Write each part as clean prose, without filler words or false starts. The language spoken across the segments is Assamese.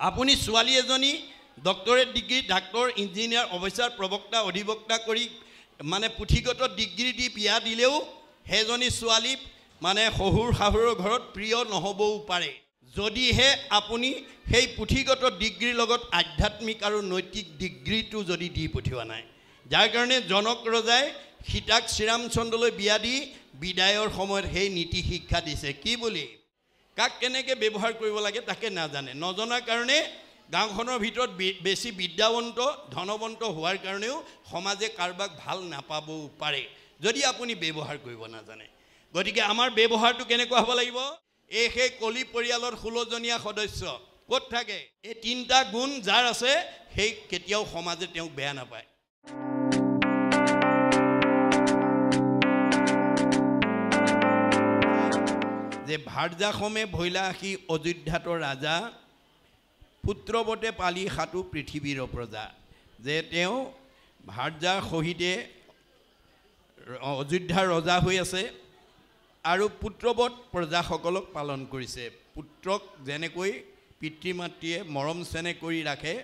আপুনি ছোৱালী এজনী doctorate degree doctor engineer officer প্ৰবক্তা অধিবক্তা কৰি মানে পুথিগত ডিগ্ৰী দি বিয়া দিলেও সেইজনী ছোৱালী মানে শহুৰ শাহুৰৰ ঘৰত প্ৰিয় নহবও পাৰে যদিহে আপুনি সেই পুথিগত ডিগ্ৰীৰ লগত আধ্যাত্মিক আৰু নৈতিক ডিগ্ৰীটো যদি দি পঠিওৱা নাই যাৰ কাৰণে জনক ৰজাই সীতাক শ্ৰীৰামচন্দ্ৰলৈ বিয়া দি বিদায়ৰ সময়ত সেই নীতি শিক্ষা দিছে কি বুলি কাক কেনেকৈ ব্যৱহাৰ কৰিব লাগে তাকে নাজানে নজনাৰ কাৰণে গাঁওখনৰ ভিতৰত বেছি বিদ্যাৱন্ত ধনৱন্ত হোৱাৰ কাৰণেও সমাজে কাৰোবাক ভাল নাপাবও পাৰে যদি আপুনি ব্যৱহাৰ কৰিব নাজানে গতিকে আমাৰ ব্যৱহাৰটো কেনেকুৱা হ'ব লাগিব এই সেই কলি পৰিয়ালৰ 16 জনীয়া সদস্য ক'ত থাকে এই তিনিটা গুণ যাৰ আছে সেই কেতিয়াও সমাজে তেওঁক বেয়া নাপায় যে ভাৰ্যাসমে ভৈলাসী অযোধ্যাতৰ ৰাজা পুত্ৰবতে পালি সাতু পৃথিৱীৰ প্ৰজা যে তেওঁ ভাৰ্যাৰ সহিতে অযোধ্যাৰ ৰজা হৈ আছে আৰু পুত্ৰবত প্ৰজাসকলক পালন কৰিছে পুত্ৰক যেনেকৈ পিতৃ মাতৃয়ে মৰম চেনেহ কৰি ৰাখে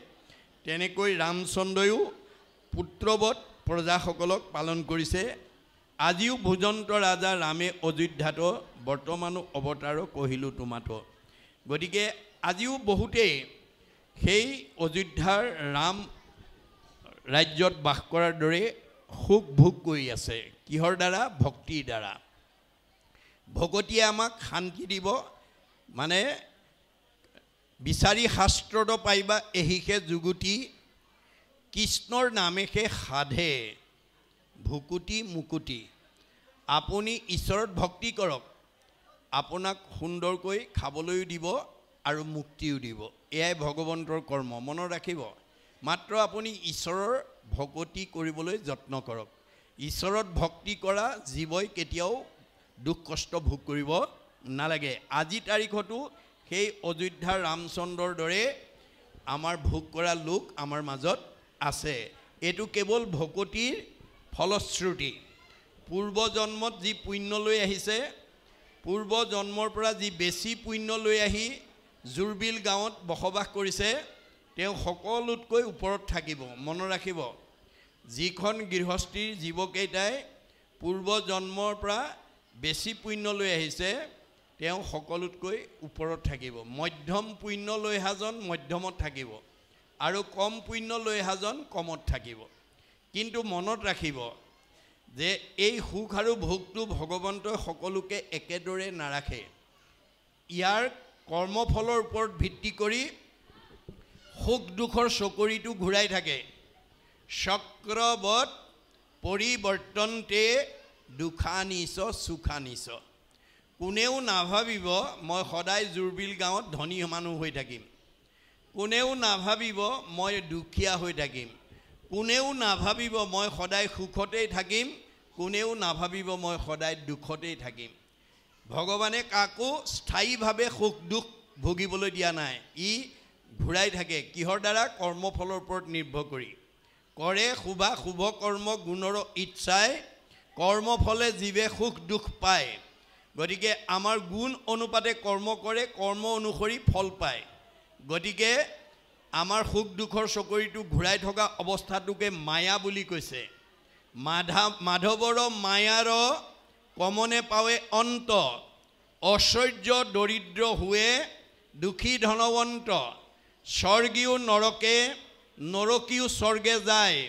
তেনেকৈ ৰামচন্দ্ৰয়ো পুত্ৰবত প্ৰজাসকলক পালন কৰিছে আজিও ভোজন্ত ৰাজা ৰামে অযোধ্যাত বৰ্তমানো অৱতাৰ কহিলো তোমাত গতিকে আজিও বহুতেই সেই অযোধ্যাৰ ৰাম ৰাজ্যত বাস কৰাৰ দৰে সুখ ভোগ কৰি আছে কিহৰ দ্বাৰা ভক্তিৰ দ্বাৰা ভগতীয়ে আমাক শান্তি দিব মানে বিচাৰি শাস্ত্ৰত পাইবা এহিকে যুগুতি কৃষ্ণৰ নামেহে সাধে ভুকুটি মুকুটি আপুনি ঈশ্বৰত ভক্তি কৰক আপোনাক সুন্দৰকৈ খাবলৈও দিব আৰু মুক্তিও দিব এয়াই ভগৱন্তৰ কৰ্ম মনত ৰাখিব মাত্ৰ আপুনি ঈশ্বৰৰ ভকতি কৰিবলৈ যত্ন কৰক ঈশ্বৰত ভক্তি কৰা জীৱই কেতিয়াও দুখ কষ্ট ভোগ কৰিব নালাগে আজি তাৰিখতো সেই অযোধ্যাৰ ৰামচন্দ্ৰৰ দৰে আমাৰ ভোগ কৰা লোক আমাৰ মাজত আছে এইটো কেৱল ভকতিৰ ফলশ্ৰুতি পূৰ্ব জন্মত যি পুণ্য লৈ আহিছে পূৰ্ব জন্মৰ পৰা যি বেছি পুণ্য লৈ আহি জুৰবিল গাঁৱত বসবাস কৰিছে তেওঁ সকলোতকৈ ওপৰত থাকিব মনত ৰাখিব যিখন গৃহস্থীৰ জীৱকেইটাই পূৰ্ব জন্মৰ পৰা বেছি পুণ্য লৈ আহিছে তেওঁ সকলোতকৈ ওপৰত থাকিব মধ্যম পুণ্য লৈ অহাজন মধ্যমত থাকিব আৰু কম পুণ্য লৈ অহাজন কমত থাকিব কিন্তু মনত ৰাখিব যে এই সুখ আৰু ভোগটো ভগৱন্তই সকলোকে একেদৰে নাৰাখে ইয়াৰ কৰ্মফলৰ ওপৰত ভিত্তি কৰি সুখ দুখৰ চকৰিটো ঘূৰাই থাকে চক্ৰবত পৰিৱৰ্তনতে দুখানিছ সুখানিছ কোনেও নাভাবিব মই সদায় জুৰবিল গাঁৱত ধনী মানুহ হৈ থাকিম কোনেও নাভাবিব মই দুখীয়া হৈ থাকিম কোনেও নাভাবিব মই সদায় সুখতেই থাকিম কোনেও নাভাবিব মই সদায় দুখতেই থাকিম ভগৱানে কাকো স্থায়ীভাৱে সুখ দুখ ভুগিবলৈ দিয়া নাই ই ঘূৰাই থাকে কিহৰ দ্বাৰা কৰ্মফলৰ ওপৰত নিৰ্ভৰ কৰি কৰে শুভ কৰ্ম গুণৰ ইচ্ছাই কৰ্মফলে জীৱে সুখ দুখ পায় গতিকে আমাৰ গুণ অনুপাতে কৰ্ম কৰে কৰ্ম অনুসৰি ফল পায় গতিকে আমাৰ সুখ দুখৰ চকৰিটো ঘূৰাই থকা অৱস্থাটোকে মায়া বুলি কৈছে মাধৱৰ মায়াৰ কমনে পাৱে অন্ত ঐশ্বৰ্য দৰিদ্ৰ हुए দুখী ধনৱন্ত স্বৰ্গীয় নৰকে নৰকীয় স্বৰ্গে যায়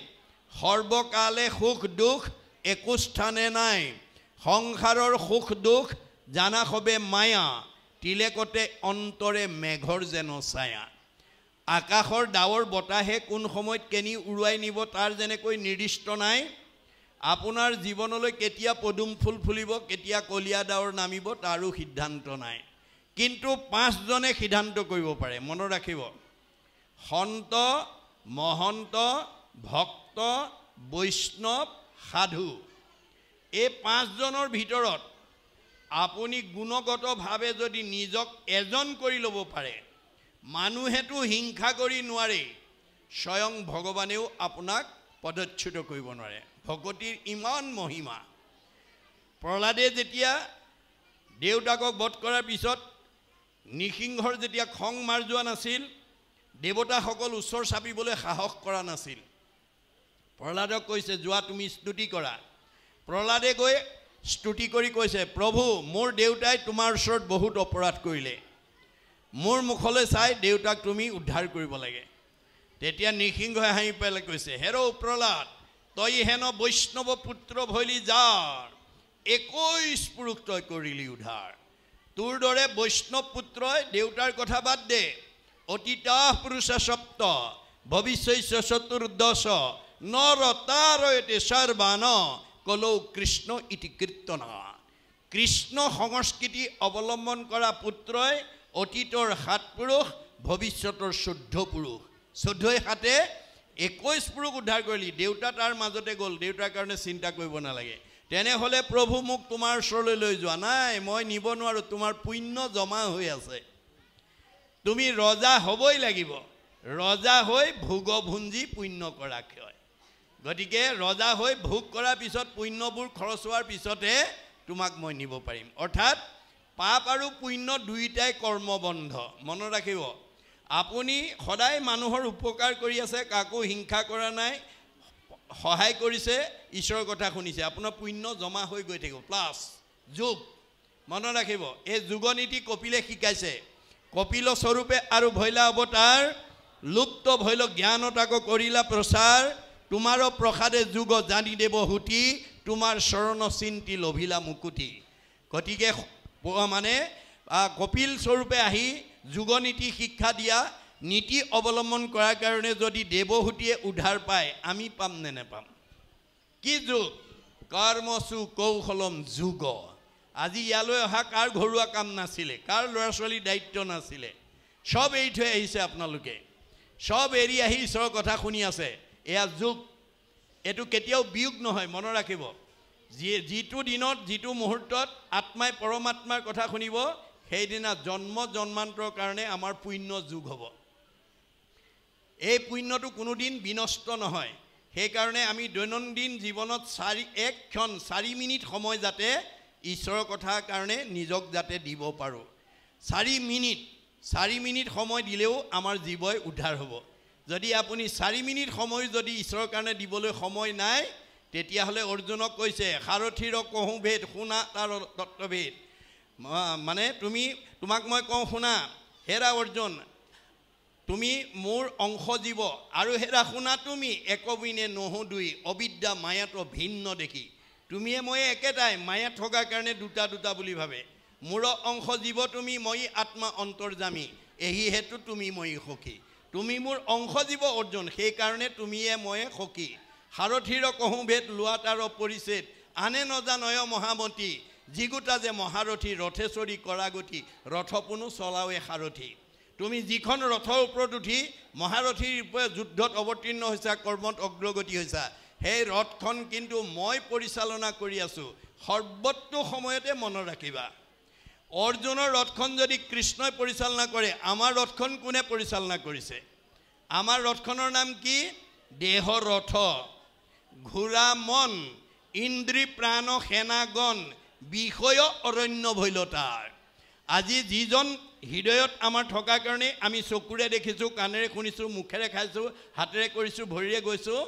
সৰ্বকালে সুখ দুখ একো স্থানে নাই সংসাৰৰ সুখ দুখ জানা হবে মায়া তিলেকতে অন্তৰে মেঘৰ যেন ছায়া আকাশৰ ডাৱৰ বতাহে কোন সময়ত কেনি উৰুৱাই নিব তাৰ যেনেকৈ নিৰ্দিষ্ট নাই আপোনাৰ জীৱনলৈ কেতিয়া পদুম ফুল ফুলিব কেতিয়া কলিয়া ডাৱৰ নামিব তাৰো সিদ্ধান্ত নাই কিন্তু পাঁচজনে সিদ্ধান্ত কৰিব পাৰে মনত ৰাখিব সন্ত মহন্ত ভক্ত বৈষ্ণৱ সাধু এই পাঁচজনৰ ভিতৰত আপুনি গুণগতভাৱে যদি নিজক এজন কৰি ল'ব পাৰে মানুহেতো হিংসা কৰি নোৱাৰে স্বয়ং ভগৱানেও আপোনাক পদচ্যুত কৰিব নোৱাৰে ভকতিৰ ইমান মহিমা প্ৰহ্লাদে যেতিয়া দেউতাকক বধ কৰাৰ পিছত নৃসিংহৰ যেতিয়া খং মাৰ যোৱা নাছিল দেৱতাসকল ওচৰ চাপিবলৈ সাহস কৰা নাছিল প্ৰহ্লাদক কৈছে যোৱা তুমি স্তুতি কৰা প্ৰহ্লাদে গৈ স্তুতি কৰি কৈছে প্ৰভু মোৰ দেউতাই তোমাৰ ওচৰত বহুত অপৰাধ কৰিলে মোৰ মুখলৈ চাই দেউতাক তুমি উদ্ধাৰ কৰিব লাগে তেতিয়া নৃসিংহই হাঁহি পেলাই কৈছে হেৰ' প্ৰহ্লাদ তই হেন বৈষ্ণৱ পুত্ৰ ভৈলি যাৰ 21 পুৰুষ তই কৰিলি উদ্ধাৰ তোৰ দৰে বৈষ্ণৱ পুত্ৰই দেউতাৰ কথা বাদ দে অতীতা পুৰুষ সপ্ত ভৱিষ্যস্য চতুৰ্দশ নৰতাৰয়তে সৰ্বান কলৌ কৃষ্ণ ইতি কীৰ্তনা কৃষ্ণ সংস্কৃতি অৱলম্বন কৰা পুত্ৰই অতীতৰ 7 পুৰুষ ভৱিষ্যতৰ 14 পুৰুষ 14 হাতে 21 পুৰুষ উদ্ধাৰ কৰিলি দেউতা তাৰ মাজতে গ'ল দেউতাৰ কাৰণে চিন্তা কৰিব নালাগে তেনেহ'লে প্ৰভু মোক তোমাৰ ওচৰলৈ লৈ যোৱা নাই মই নিব নোৱাৰো তোমাৰ পুণ্য জমা হৈ আছে তুমি ৰজা হ'বই লাগিব ৰজা হৈ ভোগ ভুঞ্জি পুণ্য কৰা ক্ষয় গতিকে ৰজা হৈ ভোগ কৰাৰ পিছত পুণ্যবোৰ খৰচ হোৱাৰ পিছতে তোমাক মই নিব পাৰিম অৰ্থাৎ পাপ আৰু পুণ্য দুইটাই কৰ্মবন্ধ মনত ৰাখিব আপুনি সদায় মানুহৰ উপকাৰ কৰি আছে কাকো হিংসা কৰা নাই সহায় কৰিছে ঈশ্বৰৰ কথা শুনিছে আপোনাৰ পুণ্য জমা হৈ গৈ থাকিব প্লাছ যোগ মনত ৰাখিব এই যোগনীতি কপিলে শিকাইছে কপিল স্বৰূপে আৰু ভৈলা অৱতাৰ লুপ্ত ভৈল জ্ঞানতাক কৰিলা প্ৰচাৰ তোমাৰ প্ৰসাদে যুগ জানি দেব হুতি তোমাৰ শৰণ চিন্তি লভিলা মুকুতি গতিকে মানে কপিল স্বৰূপে আহি যোগনীতি শিক্ষা দিয়া নীতি অৱলম্বন কৰাৰ কাৰণে যদি দেৱহুতিয়ে উদ্ধাৰ পায় আমি পাম নে নেপাম কি যোগ কৰ্মসু কৌশলম যোগ আজি ইয়ালৈ অহা কাৰ ঘৰুৱা কাম নাছিলে কাৰ ল'ৰা ছোৱালীৰ দায়িত্ব নাছিলে সব এৰি থৈ আহিছে আপোনালোকে সব এৰি আহি ঈশ্বৰৰ কথা শুনি আছে এয়া যোগ এটো কেতিয়াও বিয়োগ নহয় মনত ৰাখিব যিটো দিনত যিটো মুহূৰ্তত আত্মাই পৰমাত্মাৰ কথা শুনিব সেইদিনা জন্ম জন্মান্তৰ কাৰণে আমাৰ পুণ্য যোগ হ'ব এই পুণ্যটো কোনোদিন বিনষ্ট নহয় সেইকাৰণে আমি দৈনন্দিন জীৱনত 1 ক্ষণ 4 মিনিট সময় যাতে ঈশ্বৰৰ কথাৰ কাৰণে নিজক যাতে দিব পাৰোঁ 4 মিনিট সময় দিলেও আমাৰ জীৱই উদ্ধাৰ হ'ব যদি আপুনি 4 মিনিট সময় যদি ঈশ্বৰৰ কাৰণে দিবলৈ সময় নাই তেতিয়াহ'লে অৰ্জুনক কৈছে সাৰথীৰ কহু ভেদ শুনা তাৰ তত্ত্বভেদ মানে তোমাক মই কওঁ শুনা হেৰা অৰ্জুন তুমি মোৰ অংশ জীৱ আৰু হেৰা শুনা তুমি একবিনে নহো দুই অবিদ্যা মায়াত ভিন্ন দেখি তুমিয়ে মই একেটাই মায়া থকাৰ কাৰণে দুটা বুলি ভাবে মোৰ অংশ জীৱ তুমি মই আত্মা অন্তৰ্যামী এই হেতু তুমি মই সখী তুমি মোৰ অংশ জীৱ অৰ্জুন সেই কাৰণে তুমিয়ে মই সখী সাৰথীৰ কহু ভেদ লোৱা তাৰ পৰিছেদ আনে নজানয় মহামতী যিগোটা যে মহাৰথী ৰথেশ্বৰী কৰাগতি ৰথপোনো চলাওৱে সাৰথী তুমি যিখন ৰথৰ ওপৰত উঠি মহাৰথীৰ ওপৰত যুদ্ধত অৱতীৰ্ণ হৈছা কৰ্মত অগ্ৰগতি হৈছা সেই ৰথখন কিন্তু মই পৰিচালনা কৰি আছো সৰ্বত্ৰ সময়তে মনত ৰাখিবা অৰ্জুনৰ ৰথখন যদি কৃষ্ণই পৰিচালনা কৰে আমাৰ ৰথখন কোনে পৰিচালনা কৰিছে আমাৰ ৰথখনৰ নাম কি দেহ ৰথ ঘোঁৰা মন ইন্দ্ৰী প্ৰাণ সেনাগণ বিষয় অৰণ্য ভৈলতাৰ আজি যিজন হৃদয়ত আমাৰ থকাৰ কাৰণে আমি চকুৰে দেখিছোঁ কাণেৰে শুনিছোঁ মুখেৰে খাইছোঁ হাতেৰে কৰিছোঁ ভৰিৰে গৈছোঁ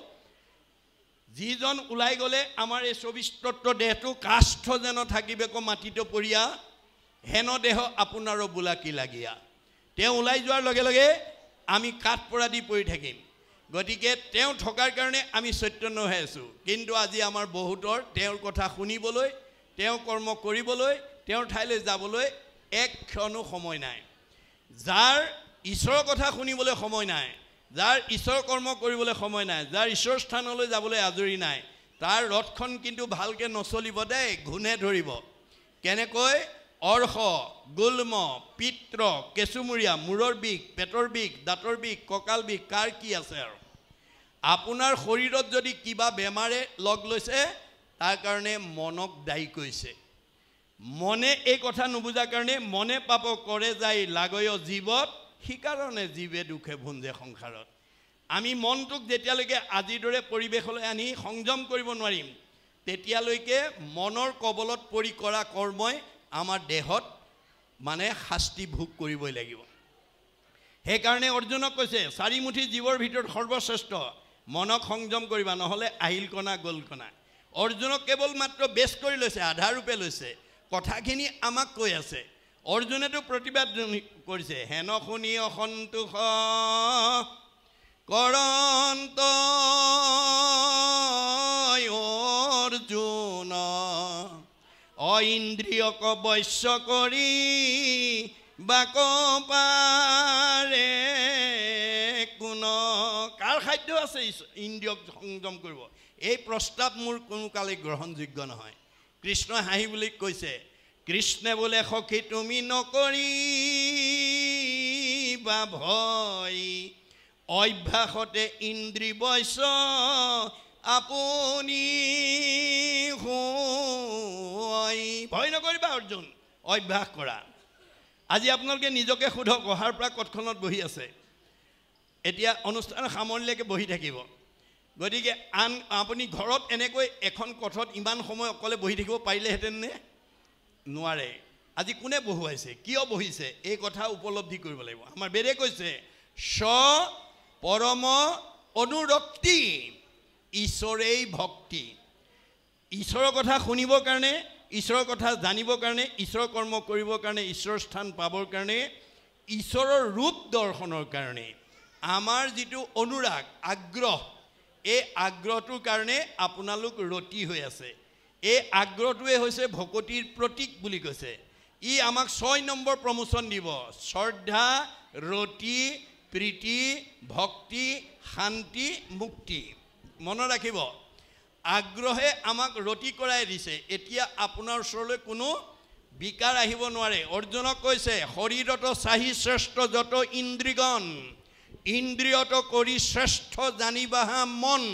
যিজন ওলাই গ'লে আমাৰ এই 24 তত্ত্ব দেহটো কাষ্ঠ যেন থাকিবেক মাটিতে পৰিয়া হেন দেহ আপোনাৰো বোলাকি লাগিয়া তেওঁ ওলাই যোৱাৰ লগে লগে আমি কাঠ পৰা দি পৰি থাকিম গতিকে তেওঁ থকাৰ কাৰণে আমি চৈতন্য হৈ আছোঁ কিন্তু আজি আমাৰ বহুতৰ তেওঁৰ কথা শুনিবলৈ তেওঁ কৰ্ম কৰিবলৈ তেওঁৰ ঠাইলৈ যাবলৈ এক ক্ষণো সময় নাই যাৰ ঈশ্বৰৰ কথা শুনিবলৈ সময় নাই যাৰ ঈশ্বৰ কৰ্ম কৰিবলৈ সময় নাই যাৰ ঈশ্বৰ স্থানলৈ যাবলৈ আজৰি নাই তাৰ ৰথখন কিন্তু ভালকৈ নচলিব দেই ঘূনে ধৰিব কেনেকৈ অৰ্শ গুল্ম পিত্ৰ কেঁচুমূৰীয়া মূৰৰ বিষ পেটৰ বিষ দাঁতৰ বিষ কঁকাল বিষ কাৰ কি আছে আৰু আপোনাৰ শৰীৰত যদি কিবা বেমাৰে লগ লৈছে তাৰ কাৰণে মনক দায়ী কৰিছে মনে এই কথা নুবুজাৰ কাৰণে মনে পাপ কৰে যায় লাগয় জীৱত সেইকাৰণে জীৱে দুখে ভুঞ্জে সংসাৰত আমি মনটোক যেতিয়ালৈকে আজিৰ দৰে পৰিৱেশলৈ আনি সংযম কৰিব নোৱাৰিম তেতিয়ালৈকে মনৰ কবলত পৰি কৰা কৰ্মই আমাৰ দেহত মানে শাস্তি ভোগ কৰিবই লাগিব সেইকাৰণে অৰ্জুনক কৈছে চাৰিমুঠি জীৱৰ ভিতৰত সৰ্বশ্ৰেষ্ঠ মনক সংযম কৰিবা নহ'লে আহিল কণা গ'ল কণা অৰ্জুনক কেৱল মাত্ৰ বেছ কৰি লৈছে আধা ৰূপে লৈছে কথাখিনি আমাক কৈ আছে অৰ্জুনেতো প্ৰতিবাদ কৰিছে হেন শুনি অসন্তোষ কৰন্ত অৰ্জুন অইন্দ্ৰিয়ক বশ্য কৰি বাক পাৰে কোন কাৰ খাদ্য আছে ইন্দ্ৰিয়ক সংযম কৰিব এই প্ৰস্তাৱ মোৰ কোনো কালে গ্ৰহণযোগ্য নহয় কৃষ্ণ হাঁহি বুলি কৈছে কৃষ্ণে বোলে সখী তুমি নকৰিবা ভয় অভ্যাসতে ইন্দ্ৰি বশ্য আপুনি ভয় নকৰিবা অৰ্জুন অভ্যাস কৰা আজি আপোনালোকে নিজকে সোধক অহাৰ পৰা কঠখনত বহি আছে এতিয়া অনুষ্ঠান সামৰণিলৈকে বহি থাকিব গতিকে আপুনি ঘৰত এনেকৈ এখন কঠত ইমান সময় অকলে বহি থাকিব পাৰিলেহেঁতেন নে নোৱাৰে আজি কোনে বহুৱাইছে কিয় বহিছে এই কথা উপলব্ধি কৰিব লাগিব আমাৰ বেদে কৈছে স পৰম অনুৰক্তি ঈশ্বৰেই ভক্তি ঈশ্বৰৰ কথা শুনিবৰ কাৰণে ঈশ্বৰৰ কথা জানিবৰ কাৰণে ঈশ্বৰৰ কৰ্ম কৰিবৰ কাৰণে ঈশ্বৰৰ স্থান পাবৰ কাৰণে ঈশ্বৰৰ ৰূপ দৰ্শনৰ কাৰণে আমাৰ যিটো অনুৰাগ আগ্ৰহ এই আগ্ৰহটোৰ কাৰণে আপোনালোক ৰতি হৈ আছে এই আগ্ৰহটোৱে হৈছে ভকতিৰ প্ৰতীক বুলি কৈছে ই আমাক 6 নম্বৰ প্ৰমোচন দিব শ্ৰদ্ধা ৰতি প্ৰীতি ভক্তি শান্তি মুক্তি মনত ৰাখিব আগ্ৰহে আমাক ৰতি কৰাই দিছে এতিয়া আপোনাৰ ওচৰলৈ কোনো বিকাৰ আহিব নোৱাৰে অৰ্জুনক কৈছে শৰীৰত চাহি শ্ৰেষ্ঠ যত ইন্দ্ৰিগণ ইন্দ্ৰিয়ত কৰি শ্ৰেষ্ঠ জানিবাহা মন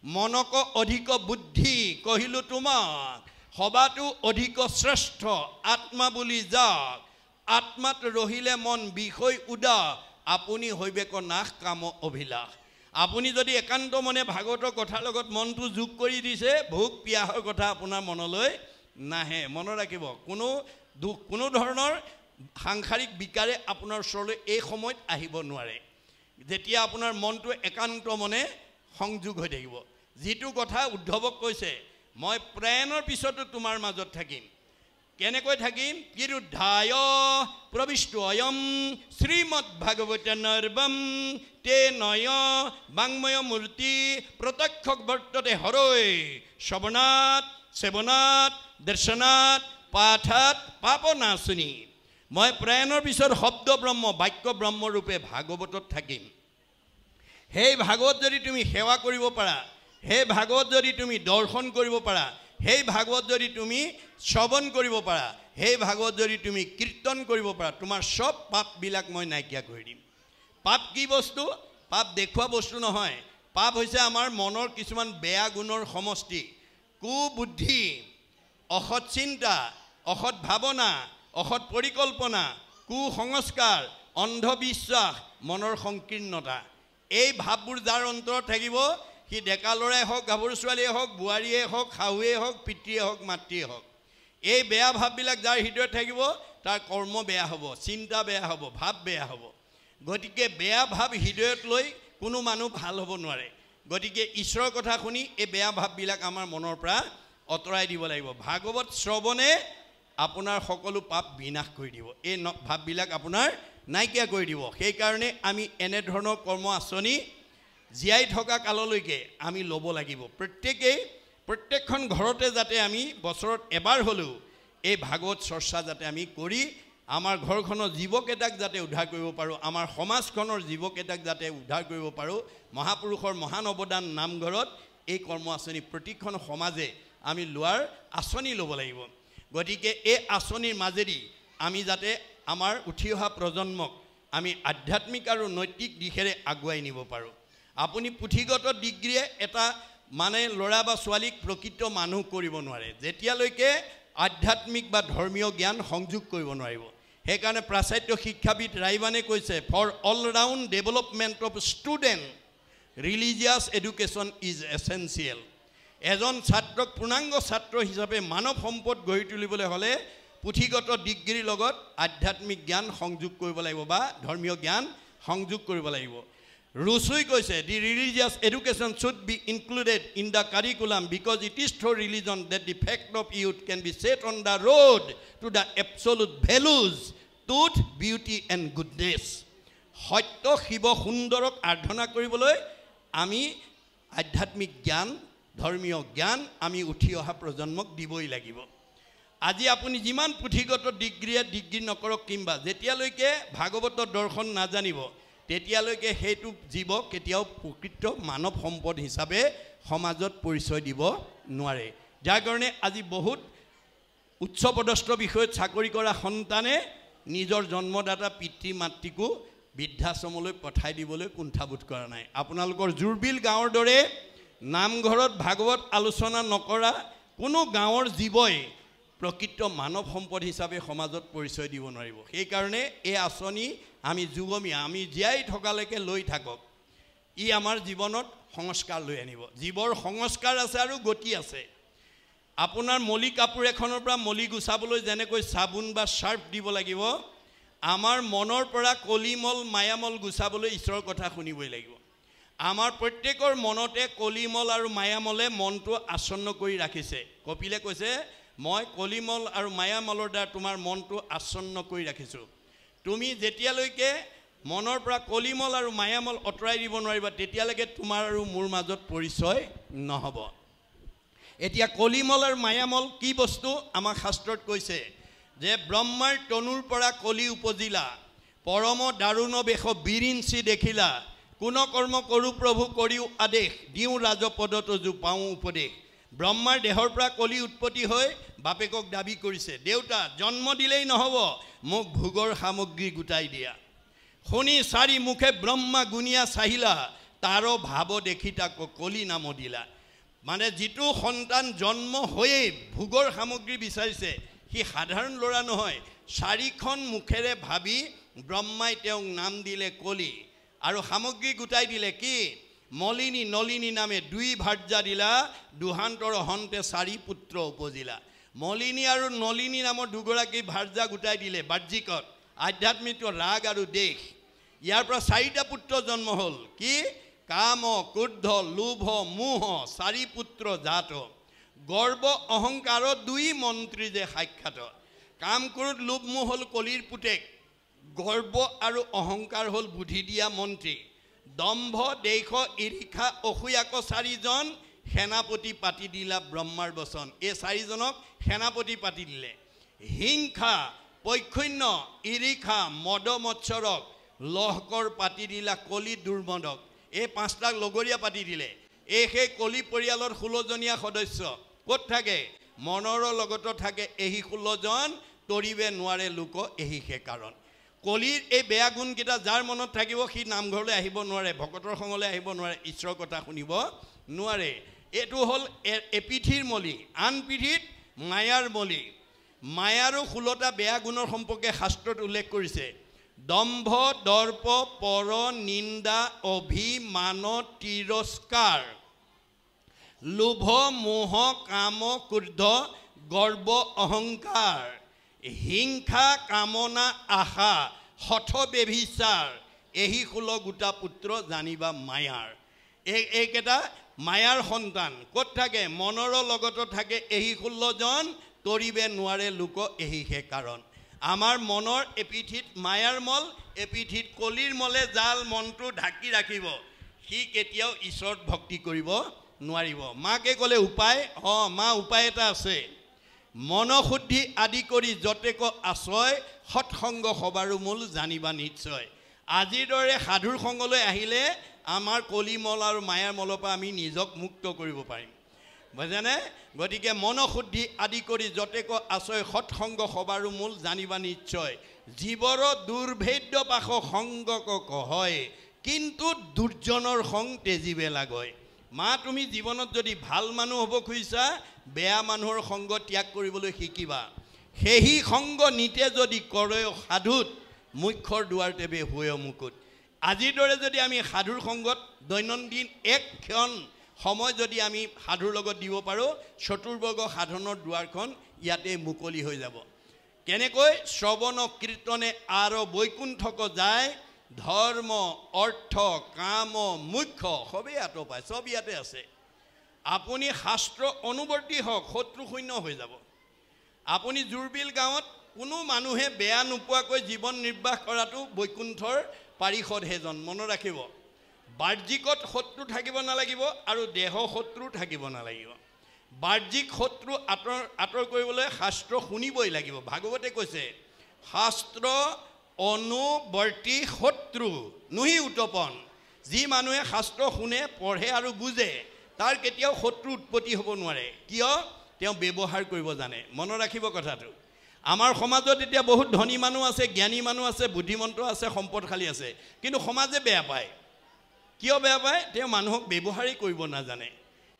মনক অধিক বুদ্ধি কহিলো তোমাক সবাতো অধিক শ্ৰেষ্ঠ আত্মা বুলি যাক আত্মাত ৰহিলে মন বিষয় উদা আপুনি হৈবেক নাশ কাম অভিলাষ আপুনি যদি একান্ত মনে ভাগৱতৰ কথাৰ লগত মনটো যোগ কৰি দিছে ভোক পিয়াহৰ কথা আপোনাৰ মনলৈ নাহে মনত ৰাখিব কোনো ধৰণৰ সাংসাৰিক বিকাৰে আপোনাৰ ওচৰলৈ এই সময়ত আহিব নোৱাৰে যেতিয়া আপোনাৰ মনটো একান্ত মনে সংযোগ হৈ থাকিব যিটো কথা উদ্ধৱক কৈছে মই প্ৰাণৰ পিছতো তোমাৰ মাজত থাকিম কেনেকৈ থাকিম কিৰুদ্ধায় প্ৰবিষ্ট অয়ম শ্ৰীমদ ভাগৱত নৰ্বম তে নয় বাংময় মূৰ্তি প্ৰত্যক্ষ বৰ্ততে হৰৈ শ্ৰৱণাত সেৱনাত দৰ্শনাত পাঠাত পাপনাশনী মই প্ৰাণৰ পিছত শব্দ ব্ৰহ্ম বাক্য ব্ৰহ্ম ৰূপে ভাগৱতত থাকিম সেই ভাগৱত যদি তুমি সেৱা কৰিব পাৰা সেই ভাগৱত যদি তুমি দৰ্শন কৰিব পাৰা সেই ভাগৱত যদি তুমি শ্ৰৱণ কৰিব পাৰা সেই ভাগৱত যদি তুমি কীৰ্তন কৰিব পাৰা তোমাৰ সব পাপবিলাক মই নাইকিয়া কৰি দিম পাপ কি বস্তু পাপ দেখুৱা বস্তু নহয় পাপ হৈছে আমাৰ মনৰ কিছুমান বেয়া গুণৰ সমষ্টি কুবুদ্ধি অসৎ চিন্তা অসৎ ভাৱনা অসৎ পৰিকল্পনা কুসংস্কাৰ অন্ধবিশ্বাস মনৰ সংকীৰ্ণতা এই ভাৱবোৰ যাৰ অন্তৰত থাকিব সি ডেকা ল'ৰাই হওক গাভৰু ছোৱালীয়ে হওক বোৱাৰীয়ে হওক শাহুৱে হওক পিতৃয়ে হওক মাতৃয়ে হওক এই বেয়া ভাৱবিলাক যাৰ হৃদয়ত থাকিব তাৰ কৰ্ম বেয়া হ'ব চিন্তা বেয়া হ'ব ভাৱ বেয়া হ'ব গতিকে বেয়া ভাৱ হৃদয়ত লৈ কোনো মানুহ ভাল হ'ব নোৱাৰে গতিকে ঈশ্বৰৰ কথা শুনি এই বেয়া ভাৱবিলাক আমাৰ মনৰ পৰা অতৰাই দিব লাগিব ভাগৱত শ্ৰৱণে আপোনাৰ সকলো পাপ বিনাশ কৰি দিব এই ভাৱবিলাক আপোনাৰ নাইকিয়া কৰি দিব সেইকাৰণে আমি এনেধৰণৰ কৰ্ম আঁচনি জীয়াই থকা কাললৈকে আমি ল'ব লাগিব প্ৰত্যেকখন ঘৰতে যাতে আমি বছৰত এবাৰ হ'লেও এই ভাগৱত চৰ্চা যাতে আমি কৰি আমাৰ ঘৰখনৰ জীৱকেইটাক যাতে উদ্ধাৰ কৰিব পাৰোঁ আমাৰ সমাজখনৰ জীৱকেইটাক যাতে উদ্ধাৰ কৰিব পাৰোঁ মহাপুৰুষৰ মহান অৱদান নামঘৰত এই কৰ্ম আঁচনি প্ৰতিখন সমাজে আমি লোৱাৰ আঁচনি ল'ব লাগিব গতিকে এই আঁচনিৰ মাজেদি আমি যাতে আমাৰ উঠি অহা প্ৰজন্মক আমি আধ্যাত্মিক আৰু নৈতিক দিশেৰে আগুৱাই নিব পাৰোঁ আপুনি পুথিগত ডিগ্ৰীয়ে এটা মানে ল'ৰা বা ছোৱালীক প্ৰকৃত মানুহ কৰিব নোৱাৰে যেতিয়ালৈকে আধ্যাত্মিক বা ধৰ্মীয় জ্ঞান সংযোগ কৰিব নোৱাৰিব সেইকাৰণে প্ৰাচাত্য শিক্ষাবিদ ৰাইবানে কৈছে for all round development of student religious education is essential এজন ছাত্ৰক পূৰ্ণাংগ ছাত্ৰ হিচাপে মানৱ সম্পদ গঢ়ি তুলিবলৈ হ'লে পুথিগত ডিগ্ৰীৰ লগত আধ্যাত্মিক জ্ঞান সংযোগ কৰিব লাগিব বা ধৰ্মীয় জ্ঞান সংযোগ কৰিব লাগিব Rusui কৈছে the religious education should be included in the curriculum because it is through religion that the fact of youth can be set on the road to the absolute values truth beauty and goodness সত্য শিৱ সুন্দৰক আৰাধনা কৰিবলৈ আমি আধ্যাত্মিক জ্ঞান ধৰ্মীয় জ্ঞান আমি উঠি অহা প্ৰজন্মক দিবই লাগিব আজি আপুনি যিমান পুথিগত ডিগ্ৰী নকৰক কিংবা যেতিয়ালৈকে ভাগৱতৰ দৰ্শন নাজানিব তেতিয়ালৈকে হেতু জীৱ কেতিয়াও প্ৰকৃত মানৱ সম্পদ হিচাপে সমাজত পৰিচয় দিব নোৱাৰে যাৰ কাৰণে আজি বহুত উচ্চপদস্থ বিষয়ত চাকৰি কৰা সন্তানে নিজৰ জন্মদাতা পিতৃ মাতৃকো বৃদ্ধাশ্ৰমলৈ পঠাই দিবলৈ কুণ্ঠাবোধ কৰা নাই আপোনালোকৰ জুৰবিল গাঁৱৰ দৰে নামঘৰত ভাগৱত আলোচনা নকৰা কোনো গাঁৱৰ জীৱই প্ৰকৃত মানৱ সম্পদ হিচাপে সমাজত পৰিচয় দিব নোৱাৰিব সেই কাৰণে এই আঁচনি আমি যুগমীয়া আমি জীয়াই থকালৈকে লৈ থাকক ই আমাৰ জীৱনত সংস্কাৰ লৈ আনিব জীৱৰ সংস্কাৰ আছে আৰু গতি আছে আপোনাৰ মলি কাপোৰ এখনৰ পৰা মলি গুছাবলৈ যেনেকৈ সাবুন বা শাৰ্প দিব লাগিব আমাৰ মনৰ পৰা কলিমল মায়ামল গুছাবলৈ ঈশ্বৰৰ কথা শুনিবই লাগিব আমাৰ প্ৰত্যেকৰ মনতে কলিমল আৰু মায়ামলে মনটো আচ্ছন্ন কৰি ৰাখিছে কপিলে কৈছে মই কলিমল আৰু মায়ামলৰ দ্বাৰা তোমাৰ মনটো আচ্ছন্ন কৰি ৰাখিছোঁ তুমি যেতিয়ালৈকে মনৰ পৰা কলিমল আৰু মায়ামল অতৰাই দিব নোৱাৰিবা তেতিয়ালৈকে তোমাৰ আৰু মোৰ মাজত পৰিচয় নহব এতিয়া কলিমল আৰু মায়ামল কি বস্তু আমাৰ শাস্ত্ৰত কৈছে যে ব্ৰহ্মাৰ তনুৰ পৰা কলি উপজিলা পৰম দাৰুণ বেশ বিৰিঞ্চি দেখিলা কোন কৰ্ম কৰো প্ৰভু কৰিও আদেশ দিওঁ ৰাজপদত জু পাওঁ উপদেশ ব্ৰহ্মাৰ দেহৰ পৰা কলি উৎপত্তি হৈ বাপেকক দাবী কৰিছে দেউতা জন্ম দিলেই নহব মোক ভোগৰ সামগ্ৰী গুটাই দিয়া শুনি চাৰি মুখে ব্ৰহ্মা গুণিয়া চাহিলা তাৰো ভাব দেখি তাক কলি নাম দিলা মানে যিটো সন্তান জন্ম হৈয়ে ভোগৰ সামগ্ৰী বিচাৰিছে সি সাধাৰণ ল'ৰা নহয় চাৰিখন মুখেৰে ভাবি ব্ৰহ্মাই তেওঁক নাম দিলে কলি আৰু সামগ্ৰী গুটাই দিলে কি মলিনী নলিনী নামে দুই ভাৰ্যা দিলা দুহান্তৰ হন্তে চাৰি পুত্ৰ উপজিলা মলিনী আৰু নলিনী নামৰ দুগৰাকী ভাৰ্যা গুটাই দিলে বাহ্যিকত আধ্যাত্মিক ৰাগ আৰু দেশ ইয়াৰ পৰা চাৰিটা পুত্ৰ জন্ম হ'ল কি কাম ক্ৰোধ লোভ মোহ চাৰি পুত্ৰ জাত গৰ্ব অহংকাৰ দুই মন্ত্ৰী যে সাক্ষাৎ কাম ক্ৰোধ লোভ মোহ হ'ল কলিৰ পুতেক গৰ্ব আৰু অহংকাৰ হ'ল বুদ্ধি দিয়া মন্ত্ৰী দম্ভ দেশ ঈৰ্ষা অসূয়াক চাৰিজন সেনাপতি পাতি দিলা ব্ৰহ্মাৰ বচন এই চাৰিজনক সেনাপতি পাতি দিলে হিংসা পৈক্ষণ্য ঈৰ্ষা মদ মৎসৰক লহকৰ পাতি দিলা কলি দুৰ্মদক এই পাঁচটাক লগৰীয়া পাতি দিলে এই সেই কলি পৰিয়ালৰ 16জনীয়া সদস্য ক'ত থাকে মনৰ লগত থাকে এই 16জন তৰিবে নোৱাৰে লোক এই হে কাৰণ কলিৰ এই বেয়া গুণকেইটা যাৰ মনত থাকিব সি নামঘৰলৈ আহিব নোৱাৰে ভকতৰ সংঘলৈ আহিব নোৱাৰে ঈশ্বৰৰ কথা শুনিব নোৱাৰে এইটো হ'ল এপিঠিৰ মলি আন পিঠিত মায়াৰ মলি মায়াৰো 16টা বেয়া গুণৰ সম্পৰ্কে শাস্ত্ৰত উল্লেখ কৰিছে দম্ভ দৰ্প পৰ নিন্দা অভিমান তিৰস্কাৰ লোভ মোহ কাম ক্ৰোধ গৰ্ব অহংকাৰ হিংসা কামনা আশা হঠ বেভিচাৰ এই 16 গোটা পুত্ৰ জানিবা মায়াৰ এইকেইটা মায়াৰ সন্তান ক'ত থাকে মনৰ লগত থাকে এই 16জন তৰিবে নোৱাৰে লোক এই হে কাৰণ আমাৰ মনৰ এপিঠিত মায়াৰ মল এপিঠিত কলিৰ মলে জাল মনটো ঢাকি ৰাখিব সি কেতিয়াও ঈশ্বৰ ভক্তি কৰিব নোৱাৰিব মাকে ক'লে উপায় মা উপায় এটা আছে মনশুদ্ধি আদি কৰি যতেক আশ্ৰয় সৎসংগ সবাৰো মূল জানিবা নিশ্চয় আজিৰ দৰে সাধুৰ সংগলৈ আহিলে আমাৰ কলিমল আৰু মায়াৰ মলৰ পৰা আমি নিজক মুক্ত কৰিব পাৰিম বুজানে গতিকে মনশুদ্ধি আদি কৰি যতেক আশ্ৰয় সৎসংগ সবাৰো মূল জানিবা নিশ্চয় জীৱৰ দুৰ্ভেদ্য পাশ সংগক কহয় কিন্তু দুৰ্জনৰ সং তেজিবে লাগয় মা তুমি জীৱনত যদি ভাল মানুহ হ'ব খুজিছা বেয়া মানুহৰ সংগ ত্যাগ কৰিবলৈ শিকিবা সেই সংগ নিতে যদি কৰে সাধুত মুখ্যৰ দুৱাৰ তেবে হৈ মুকুট আজিৰ দৰে যদি আমি সাধুৰ সংগত দৈনন্দিন এক ক্ষণ সময় যদি আমি সাধুৰ লগত দিব পাৰোঁ চতুৰ্বৰ্গ সাধনৰ দুৱাৰখন ইয়াতে মুকলি হৈ যাব কেনেকৈ শ্ৰৱণ কীৰ্তনে আৰু বৈকুণ্ঠক যায় ধৰ্ম অৰ্থ কাম মুখ্য সবেই আতপায় সব ইয়াতে আছে আপুনি শাস্ত্ৰ অনুবৰ্তী হওক শত্ৰু শূন্য হৈ যাব আপুনি জুৰবিল গাঁৱত কোনো মানুহে বেয়া নোপোৱাকৈ জীৱন নিৰ্বাহ কৰাটো বৈকুণ্ঠৰ পাৰিষদ হেজন মনত ৰাখিব বাহ্যিকত শত্ৰু থাকিব নালাগিব আৰু দেহ শত্ৰু থাকিব নালাগিব বাহ্যিক শত্ৰু আঁতৰ কৰিবলৈ শাস্ত্ৰ শুনিবই লাগিব ভাগৱতে কৈছে শাস্ত্ৰ অনুবৰ্তী শত্ৰু নুহি উৎপন যি মানুহে শাস্ত্ৰ শুনে পঢ়ে আৰু বুজে তাৰ কেতিয়াও শত্ৰু উৎপত্তি হ'ব নোৱাৰে কিয় তেওঁ ব্যৱহাৰ কৰিব জানে মনত ৰাখিব কথাটো আমাৰ সমাজত এতিয়া বহুত ধনী মানুহ আছে জ্ঞানী মানুহ আছে বুদ্ধিমন্ত আছে সম্পদশালী আছে কিন্তু সমাজে বেয়া পায় কিয় বেয়া পায় তেওঁ মানুহক ব্যৱহাৰেই কৰিব নাজানে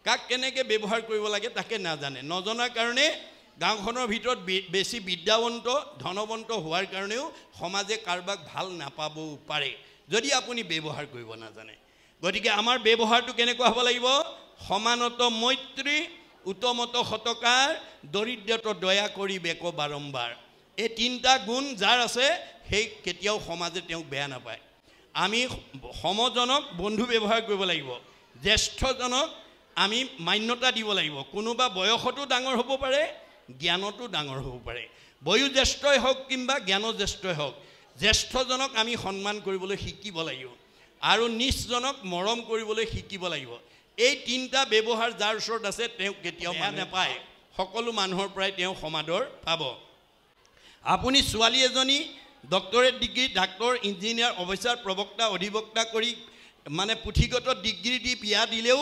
কাক কেনেকৈ ব্যৱহাৰ কৰিব লাগে তাকে নাজানে নজনাৰ কাৰণে গাঁওখনৰ ভিতৰত বেছি বিদ্যাৱন্ত ধনৱন্ত হোৱাৰ কাৰণেও সমাজে কাৰোবাক ভাল নাপাবও পাৰে যদি আপুনি ব্যৱহাৰ কৰিব নাজানে গতিকে আমাৰ ব্যৱহাৰটো কেনেকুৱা হ'ব লাগিব সমানত মৈত্ৰী উত্তমত সতকাৰ দৰিদ্ৰত দয়া কৰি বেক বাৰম্বাৰ এই তিনিটা গুণ যাৰ আছে সেই কেতিয়াও সমাজে তেওঁক বেয়া নাপায় আমি সমজনক বন্ধু ব্যৱহাৰ কৰিব লাগিব জ্যেষ্ঠজনক আমি মান্যতা দিব লাগিব কোনোবা বয়সতো ডাঙৰ হ'ব পাৰে জ্ঞানতো ডাঙৰ হ'ব পাৰে বয়োজ্যেষ্ঠই হওক কিংবা জ্ঞানজ্যেষ্ঠই হওক জ্যেষ্ঠজনক আমি সন্মান কৰিবলৈ শিকিব লাগিব আৰু নিজজনক মৰম কৰিবলৈ শিকিব লাগিব এই তিনিটা ব্যৱহাৰ যাৰ ওচৰত আছে তেওঁ কেতিয়াও বেয়া নাপায় সকলো মানুহৰ পৰাই তেওঁ সমাদৰ পাব আপুনি ছোৱালী এজনী doctorate degree doctor engineer officer প্ৰবক্তা অধিবক্তা কৰি মানে পুথিগত ডিগ্ৰী দি বিয়া দিলেও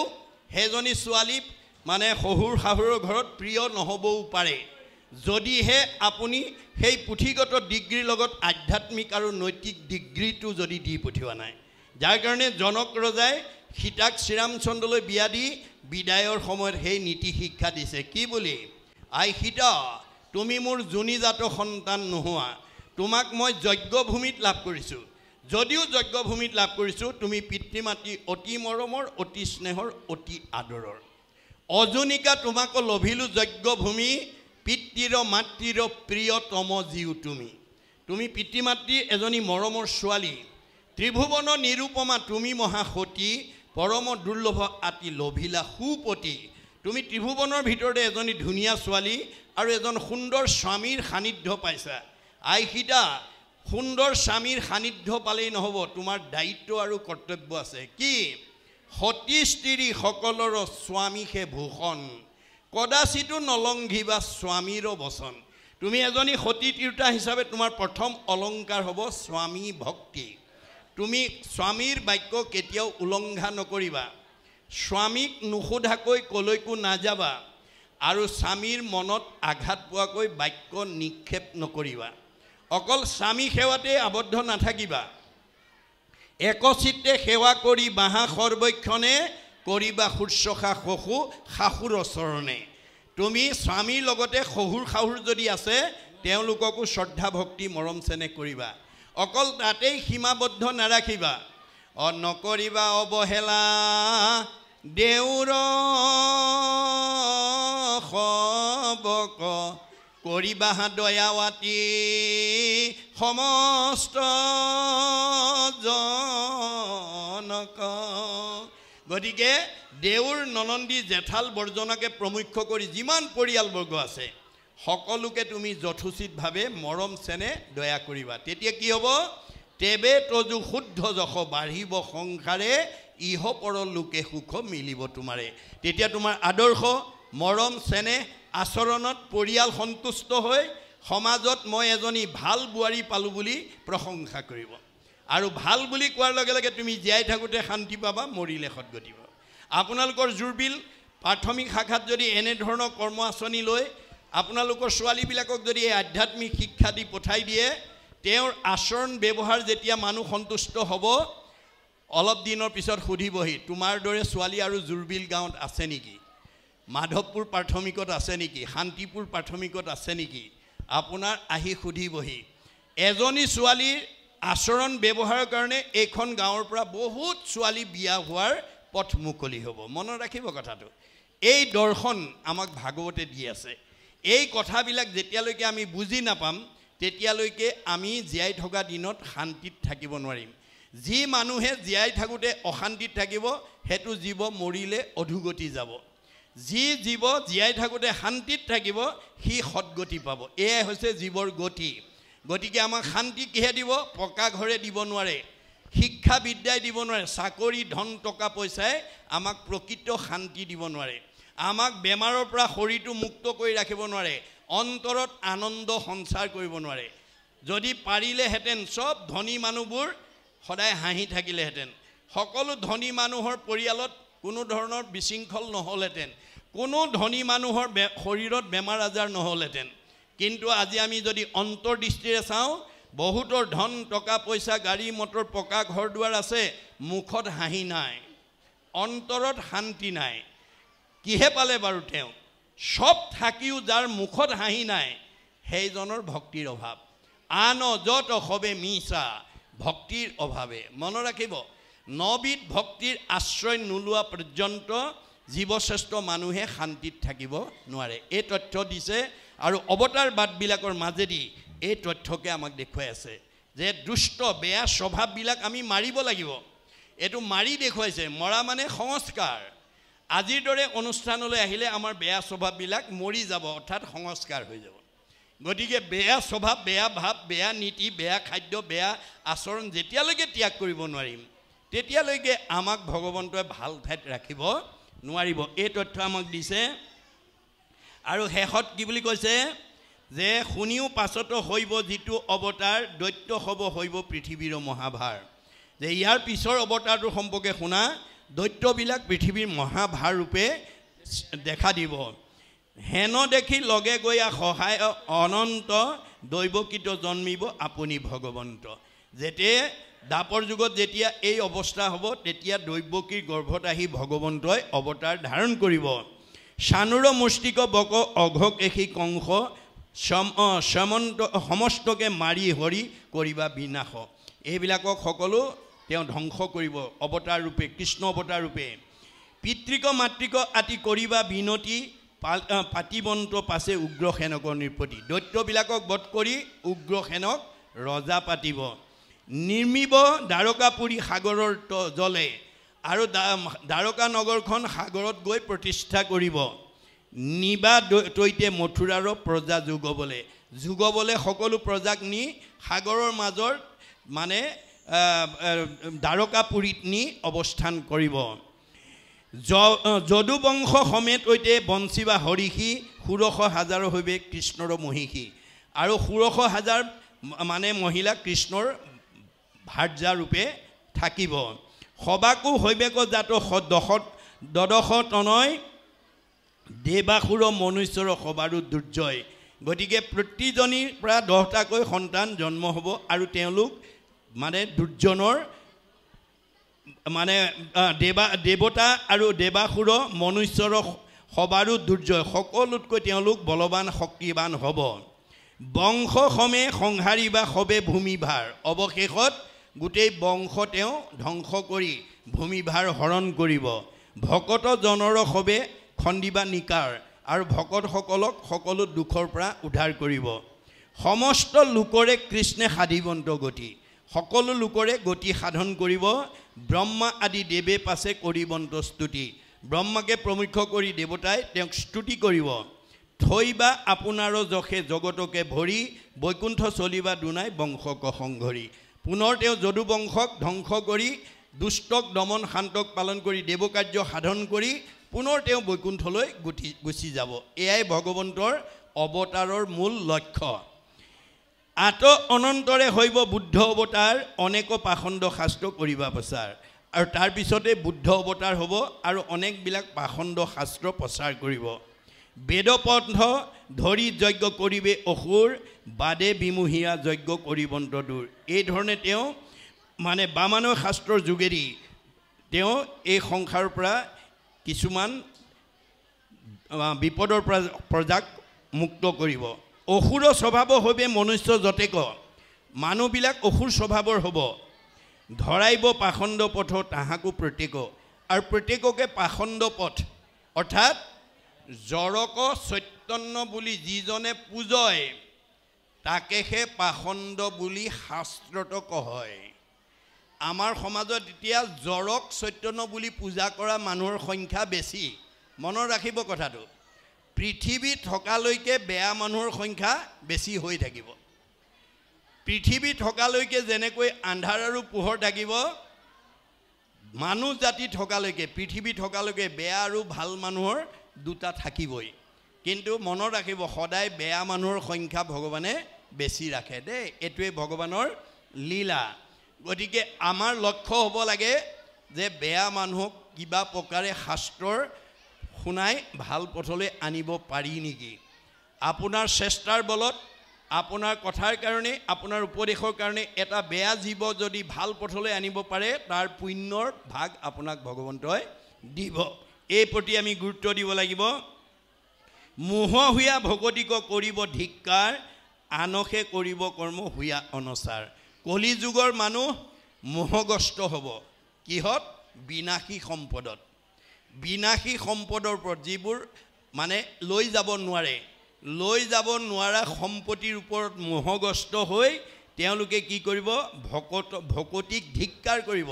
সেইজনী ছোৱালী মানে শহুৰ শাহুৰৰ ঘৰত প্ৰিয় নহ'বও পাৰে যদিহে আপুনি সেই পুথিগত ডিগ্ৰীৰ লগত আধ্যাত্মিক আৰু নৈতিক ডিগ্ৰীটো যদি দি পঠিওৱা নাই যাৰ কাৰণে জনক ৰজাই সীতাক শ্ৰীৰামচন্দ্ৰলৈ বিয়া দি বিদায়ৰ সময়ত সেই নীতি শিক্ষা দিছে কি বুলি আই সীতা তুমি মোৰ জুনিজাত সন্তান নোহোৱা তোমাক মই যজ্ঞভূমিত লাভ কৰিছোঁ যদিও যজ্ঞভূমিত লাভ কৰিছোঁ তুমি পিতৃ মাতৃ অতি মৰমৰ অতি স্নেহৰ অতি আদৰৰ অজনিকা তোমাক লভিলোঁ যজ্ঞভূমি পিতৃৰ মাতৃৰ প্ৰিয়তম জীৱ তুমি পিতৃ মাতৃ এজনী মৰমৰ ছোৱালী ত্ৰিভুৱন নিৰূপমা তুমি মহাসতী পৰম দুৰ্লভ আতি লভিলা সুপতি তুমি ত্ৰিভুৱনৰ ভিতৰতে এজনী ধুনীয়া ছোৱালী আৰু এজন সুন্দৰ স্বামীৰ সান্নিধ্য পাইছা আই সীতা সুন্দৰ স্বামীৰ সান্নিধ্য পালেই নহ'ব তোমাৰ দায়িত্ব আৰু কৰ্তব্য আছে কি সতী স্ত্ৰী সকলৰ স্বামী হে ভূষণ কদাচিতো নলংঘিবা স্বামীৰ বচন তুমি এজনী সতী তিৰোতা হিচাপে তোমাৰ প্ৰথম অলংকাৰ হ'ব স্বামী ভক্তি তুমি স্বামীৰ বাক্য কেতিয়াও উলংঘা নকৰিবা স্বামীক নুসুধাকৈ কলৈকো নাযাবা আৰু স্বামীৰ মনত আঘাত পোৱাকৈ বাক্য নিক্ষেপ নকৰিবা অকল স্বামী সেৱাতে আবদ্ধ নাথাকিবা একচিত্তে সেৱা কৰি বাহা সৰ্বক্ষণে কৰিবা শুশ্ৰূষা শহু শাহুৰ চৰণে তুমি স্বামীৰ লগতে শহুৰ শাহুৰ যদি আছে তেওঁলোককো শ্ৰদ্ধা ভক্তি মৰম চেনেহ কৰিবা অকল তাতেই সীমাবদ্ধ নাৰাখিবা নকৰিবা অৱহেলা দেউৰ সবক কৰিবা দয়াৱাতি সমস্ত জনক গতিকে দেউৰ ননন্দী জেঠাল বৰ্জনাকে প্ৰমুখ্য কৰি যিমান পৰিয়ালবৰ্গ আছে সকলোকে তুমি যথোচিতভাৱে মৰম চেনে দয়া কৰিবা তেতিয়া কি হ'ব তেবে তজু শুদ্ধ যশ বাঢ়িব সংসাৰে ইহ পৰ লোকে সুখ মিলিব তোমাৰে তেতিয়া তোমাৰ আদৰ্শ মৰম চেনে আচৰণত পৰিয়াল সন্তুষ্ট হৈ সমাজত মই এজনী ভাল বোৱাৰী পালোঁ বুলি প্ৰশংসা কৰিব আৰু ভাল বুলি কোৱাৰ লগে লগে তুমি জীয়াই থাকোঁতে শান্তি পাবা মৰিলে সদগতি পাবা আপোনালোকৰ জুৰবিল প্ৰাথমিক শাখাত যদি এনেধৰণৰ কৰ্ম আঁচনি লৈ আপোনালোকৰ ছোৱালীবিলাকক যদি এই আধ্যাত্মিক শিক্ষা দি পঠাই দিয়ে তেওঁৰ আচৰণ ব্যৱহাৰ যেতিয়া মানুহ সন্তুষ্ট হ'ব অলপ দিনৰ পিছত সুধিবহি তোমাৰ দৰে ছোৱালী আৰু জুৰবিল গাঁৱত আছে নেকি মাধৱপুৰ প্ৰাথমিকত আছে নেকি শান্তিপুৰ প্ৰাথমিকত আছে নেকি আপোনাৰ আহি সুধিবহি এজনী ছোৱালীৰ আচৰণ ব্যৱহাৰৰ কাৰণে এইখন গাঁৱৰ পৰা বহুত ছোৱালী বিয়া হোৱাৰ পথ মুকলি হ'ব মনত ৰাখিব কথাটো এই দৰ্শন আমাক ভাগৱতে দি আছে এই কথাবিলাক যেতিয়ালৈকে আমি বুজি নাপাম তেতিয়ালৈকে আমি জীয়াই থকা দিনত শান্তিত থাকিব নোৱাৰিম যি মানুহে জীয়াই থাকোঁতে অশান্তিত থাকিব সেইটো জীৱ মৰিলে অধোগতি যাব যি জীৱ জীয়াই থাকোঁতে শান্তিত থাকিব সি সৎগতি পাব এয়াই হৈছে জীৱৰ গতি গতিকে আমাক শান্তি কিহে দিব পকা ঘৰে দিব নোৱাৰে শিক্ষা বিদ্যাই দিব নোৱাৰে চাকৰি ধন টকা পইচাই আমাক প্ৰকৃত শান্তি দিব নোৱাৰে আমাক বেমাৰৰ পৰা শৰীৰটো মুক্ত কৰি ৰাখিব নোৱাৰে অন্তৰত আনন্দ সঞ্চাৰ কৰিব নোৱাৰে যদি পাৰিলেহেঁতেন চব ধনী মানুহবোৰ সদায় হাঁহি থাকিলেহেঁতেন সকলো ধনী মানুহৰ পৰিয়ালত কোনো ধৰণৰ বিশৃংখল নহ'লহেঁতেন কোনো ধনী মানুহৰ শৰীৰত বেমাৰ আজাৰ নহ'লহেঁতেন কিন্তু আজি আমি যদি অন্তৰ্দৃষ্টিৰে চাওঁ বহুতৰ ধন টকা পইচা গাড়ী মটৰ পকা ঘৰ দুৱাৰ আছে মুখত হাঁহি নাই অন্তৰত শান্তি নাই কিহে পালে বাৰু তেওঁ সব থাকিও যাৰ মুখত হাঁহি নাই সেইজনৰ ভক্তিৰ অভাৱ আন যত সবে মিছা ভক্তিৰ অভাৱে মন ৰাখিব নবিধ ভক্তিৰ আশ্ৰয় নোলোৱা পৰ্যন্ত জীৱশ্ৰেষ্ঠ মানুহে শান্তিত থাকিব নোৱাৰে এই তথ্য দিছে আৰু অৱতাৰবাদবিলাকৰ মাজেদি এই তথ্যকে আমাক দেখুৱাই আছে যে দুষ্ট বেয়া স্বভাৱবিলাক আমি মাৰিব লাগিব এইটো মাৰি দেখুৱাইছে মৰা মানে সংস্কাৰ আজিৰ দৰে অনুষ্ঠানলৈ আহিলে আমাৰ বেয়া স্বভাৱবিলাক মৰি যাব অৰ্থাৎ সংস্কাৰ হৈ যাব গতিকে বেয়া স্বভাৱ বেয়া ভাৱ বেয়া নীতি বেয়া খাদ্য বেয়া আচৰণ যেতিয়ালৈকে ত্যাগ কৰিব নোৱাৰিম তেতিয়ালৈকে আমাক ভগৱন্তই ভাল ঠাইত ৰাখিব নোৱাৰিব এই তথ্য আমাক দিছে আৰু শেষত কি বুলি কৈছে যে শুনিও পাছতো হইব যিটো অৱতাৰ দৈত্য হ'ব হইব পৃথিৱীৰ মহাভাৰ যে ইয়াৰ পিছৰ অৱতাৰটোৰ সম্পৰ্কে শুনা দৈত্যবিলাক পৃথিৱীৰ মহাভাৰ ৰূপে দেখা দিব হেন দেখি লগে গৈয়া সহায় অনন্ত দৈৱকীত জন্মিব আপুনি ভগৱন্ত যেতিয়া দাপৰ যুগত যেতিয়া এই অৱস্থা হ'ব তেতিয়া দৈৱকীৰ গৰ্ভত আহি ভগৱন্তই অৱতাৰ ধাৰণ কৰিব শানুৰ মুষ্টিক বক অঘক এখি কংস সমন্ত সমস্তকে মাৰি হৰি কৰিবা বিনাশ এইবিলাকক সকলো তেওঁ ধ্বংস কৰিব অৱতাৰ ৰূপে কৃষ্ণ অৱতাৰ ৰূপে পিতৃক মাতৃক আতি কৰিবা বিনতি পাতিবন্ত পাছে উগ্ৰসেনকৰ নিৰ্পতি দৈত্যবিলাকক বধ কৰি উগ্ৰসেনক ৰজা পাতিব নিৰ্মিব দ্বাৰকাপুৰী সাগৰৰ জলে আৰু দ্বাৰকা নগৰখন সাগৰত গৈ প্ৰতিষ্ঠা কৰিব নিবা তৈতে মথুৰাৰ প্ৰজা যুগবলে সকলো প্ৰজাক নি সাগৰৰ মাজৰ মানে দ্বাৰকাপুৰীত নি অৱস্থান কৰিব যদুবংশ সমেত হৈতে বঞ্চিবা হৰিষী ষোড়শ হাজাৰ হৈবে কৃষ্ণৰ মহিষী আৰু ষোড়শ হাজাৰ মানে মহিলা কৃষ্ণৰ ভাৰ্যা ৰূপে থাকিব সবাকো হৈবেক জাত দদশ তনয় দেৱাসুৰ মনুষ্যৰ সবাৰো দুৰ্জয় গতিকে প্ৰতিজনীৰ পৰা 10টাকৈ সন্তান জন্ম হ'ব আৰু তেওঁলোক মানে দুৰ্জনৰ মানে দেৱতা আৰু দেৱাসুৰ মনুষ্যৰ সবাৰো দুৰ্জয় সকলোতকৈ তেওঁলোক বলৱান শক্তিবান হ'ব বংশ সমেত সংহাৰিবা সবে ভূমিভাৰ অৱশেষত গোটেই বংশ তেওঁ ধ্বংস কৰি ভূমিভাৰ হৰণ কৰিব ভকত জনৰ সবে খণ্ডিবা নিকাৰ আৰু ভকতসকলক সকলো দুখৰ পৰা উদ্ধাৰ কৰিব সমস্ত লোকৰে কৃষ্ণে সাধিবন্ত গতি সকলো লোকৰে গতি সাধন কৰিব ব্ৰহ্মা আদি দেৱে পাছে কৰিবন্ত স্তুতি ব্ৰহ্মাকে প্ৰমুখ্য কৰি দেৱতাই তেওঁক স্তুতি কৰিব থৈবা আপোনাৰ যশে জগতকে ভৰি বৈকুণ্ঠ চলিবা দুনাই বংশক সংঘৰি পুনৰ তেওঁ যদুবংশক ধ্বংস কৰি দুষ্টক দমন শান্তক পালন কৰি দেৱকাৰ্য সাধন কৰি পুনৰ তেওঁ বৈকুণ্ঠলৈ গুচি যাব এয়াই ভগৱন্তৰ অৱতাৰৰ মূল লক্ষ্য আত অনন্তৰে হৈব বুদ্ধ অৱতাৰ অনেক পাখণ্ড শাস্ত্ৰ কৰিবা প্ৰচাৰ আৰু তাৰ পিছতে বুদ্ধ অৱতাৰ হ'ব আৰু অনেকবিলাক পাখণ্ড শাস্ত্ৰ প্ৰচাৰ কৰিব বেদপন্থ ধৰি যজ্ঞ কৰিবে অসুৰ বাদে বিমুহীয়া যজ্ঞ কৰিবন্ত দূৰ এই ধৰণে তেওঁ মানে বামানয় শাস্ত্ৰৰ যোগেদি তেওঁ এই সংসাৰৰ পৰা কিছুমান বিপদৰ পৰা প্ৰজাক মুক্ত কৰিব অসুৰ স্বভাৱ হবে মনুষ্য যতেক মানুহবিলাক অসুৰ স্বভাৱৰ হ'ব ধৰাইব পাখণ্ড পথ তাহাকো প্ৰত্যেক আৰু প্ৰত্যেককে পাখণ্ড পথ অৰ্থাৎ জড়ক চৈতন্য বুলি যিজনে পূজয় তাকেহে পাখণ্ড বুলি শাস্ত্ৰত কয় আমাৰ সমাজত এতিয়া জৰক চৈতন্য বুলি পূজা কৰা মানুহৰ সংখ্যা বেছি মনত ৰাখিব কথাটো পৃথিৱী থকালৈকে বেয়া মানুহৰ সংখ্যা বেছি হৈ থাকিব পৃথিৱী থকালৈকে যেনেকৈ আন্ধাৰ আৰু পোহৰ থাকিব মানুহ জাতি থকালৈকে পৃথিৱী থকালৈকে বেয়া আৰু ভাল মানুহৰ দুটা থাকিবই কিন্তু মনত ৰাখিব সদায় বেয়া মানুহৰ সংখ্যা ভগৱানে বেছি ৰাখে দেই এটোৱে ভগৱানৰ লীলা গতিকে আমাৰ লক্ষ্য হ'ব লাগে যে বেয়া মানুহক কিবা প্ৰকাৰে শাস্ত্ৰৰ শুনাই ভাল পথলৈ আনিব পাৰি নেকি আপোনাৰ চেষ্টাৰ বলত আপোনাৰ কথাৰ কাৰণে আপোনাৰ উপদেশৰ কাৰণে এটা বেয়া জীৱ যদি ভাল পথলৈ আনিব পাৰে তাৰ পুণ্যৰ ভাগ আপোনাক ভগৱন্তই দিব এই প্ৰতি আমি গুৰুত্ব দিব লাগিব মোহ হুয়া ভগতিক কৰিব ধিক্কাৰ আনখে কৰিব কৰ্ম হুয়া অনচাৰ কলি যুগৰ মানুহ মোহগ্ৰস্ত হ'ব কিহত বিনাশী সম্পদত বিনাশী সম্পদৰ ওপৰত যিবোৰ মানে লৈ যাব নোৱাৰা সম্পত্তিৰ ওপৰত মোহগ্ৰস্ত হৈ তেওঁলোকে কি কৰিব ভকতিক ধিক্কাৰ কৰিব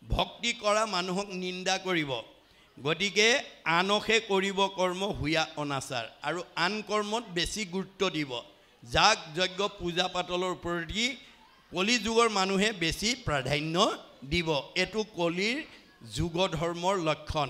ভক্তি কৰা মানুহক নিন্দা কৰিব গতিকে আনখে কৰিব কৰ্ম হুয়া অনাচাৰ আৰু আন কৰ্মত বেছি গুৰুত্ব দিব যাগ যজ্ঞ পূজা পাতলৰ ওপৰতে কলি যুগৰ মানুহে বেছি প্ৰাধান্য দিব এটো কলিৰ যুগ ধৰ্মৰ লক্ষণ